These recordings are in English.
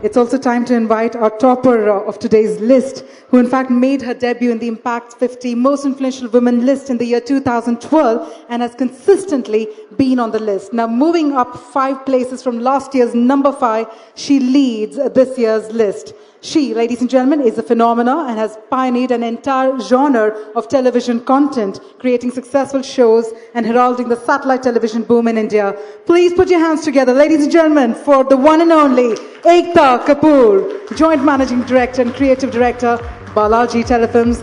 it's also time to invite our topper of today's list, who in fact made her debut in the Impact 50 Most Influential Women list in the year 2012 and has consistently been on the list. Now moving up 5 places from last year's number 5, she leads this year's list. She, ladies and gentlemen, is a phenomenon and has pioneered an entire genre of television content, creating successful shows and heralding the satellite television boom in India. Please put your hands together, ladies and gentlemen, for the one and only Ekta Kapoor, Joint Managing Director and Creative Director, Balaji Telefilms.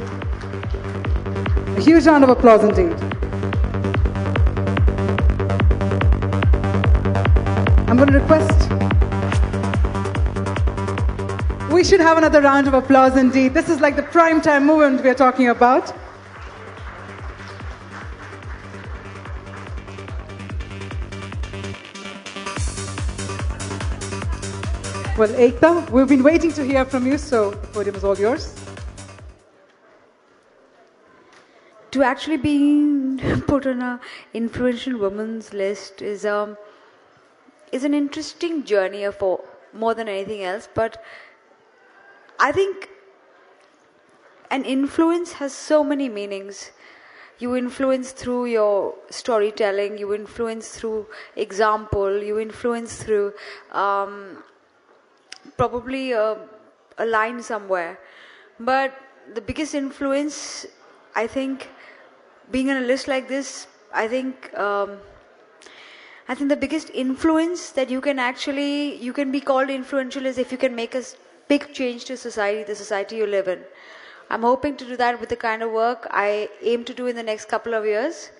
A huge round of applause indeed. I'm going to request... We should have another round of applause indeed. This is like the prime time movement we are talking about. Well, Ekta, we've been waiting to hear from you, so the podium is all yours. To actually be put on an influential women's list is an interesting journey for more than anything else, but I think an influence has so many meanings. You influence through your storytelling, you influence through example, you influence through probably a line somewhere. But the biggest influence, I think, being on a list like this, I think the biggest influence that you can be called influential is if you can make a big change to society, the society you live in. I'm hoping to do that with the kind of work I aim to do in the next couple of years.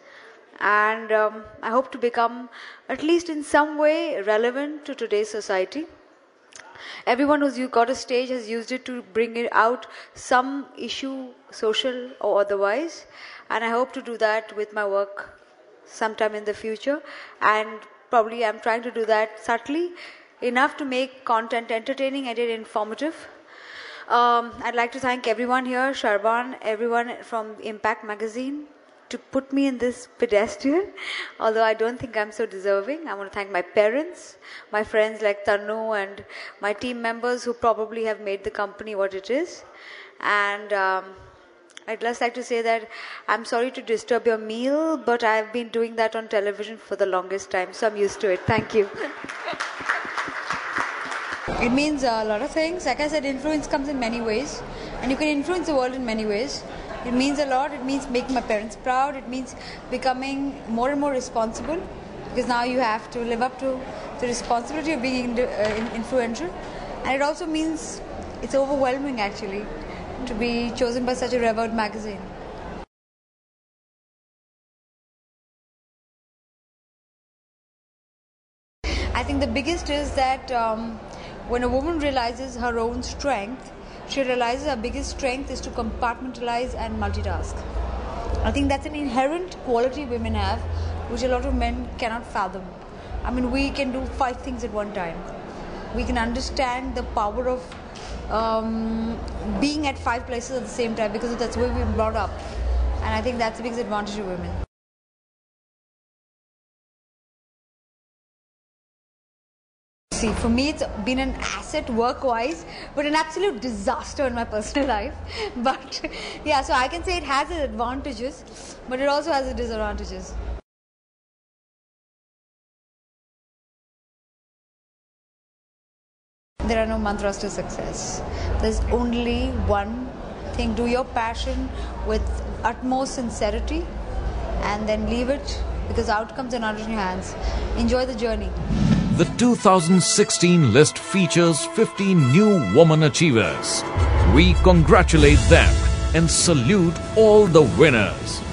And I hope to become, at least in some way, relevant to today's society. Everyone who's got a stage has used it to bring it out some issue, social or otherwise. And I hope to do that with my work sometime in the future. And probably I'm trying to do that subtly, enough to make content entertaining and informative. I'd like to thank everyone here, Sharban, everyone from Impact Magazine, to put me in this pedestrian, although I don't think I'm so deserving. I want to thank my parents, my friends like Tanu, and my team members who probably have made the company what it is. And I'd just like to say that I'm sorry to disturb your meal, but I've been doing that on television for the longest time, so I'm used to it. Thank you. It means a lot of things. Like I said, influence comes in many ways, and you can influence the world in many ways. It means a lot. It means making my parents proud. It means becoming more and more responsible, because now you have to live up to the responsibility of being influential. And it also means it's overwhelming, actually, to be chosen by such a revered magazine. I think the biggest is that when a woman realizes her own strength, she realizes her biggest strength is to compartmentalize and multitask. I think that's an inherent quality women have, which a lot of men cannot fathom. I mean, we can do 5 things at one time. We can understand the power of being at 5 places at the same time, because that's where we've been brought up. And I think that's the biggest advantage of women. See, for me it's been an asset work-wise, but an absolute disaster in my personal life. But yeah, so I can say it has its advantages, but it also has its disadvantages. There are no mantras to success. There's only one thing. Do your passion with utmost sincerity and then leave it, because outcomes are not in your hands. Enjoy the journey. The 2016 list features 15 new woman achievers. We congratulate them and salute all the winners.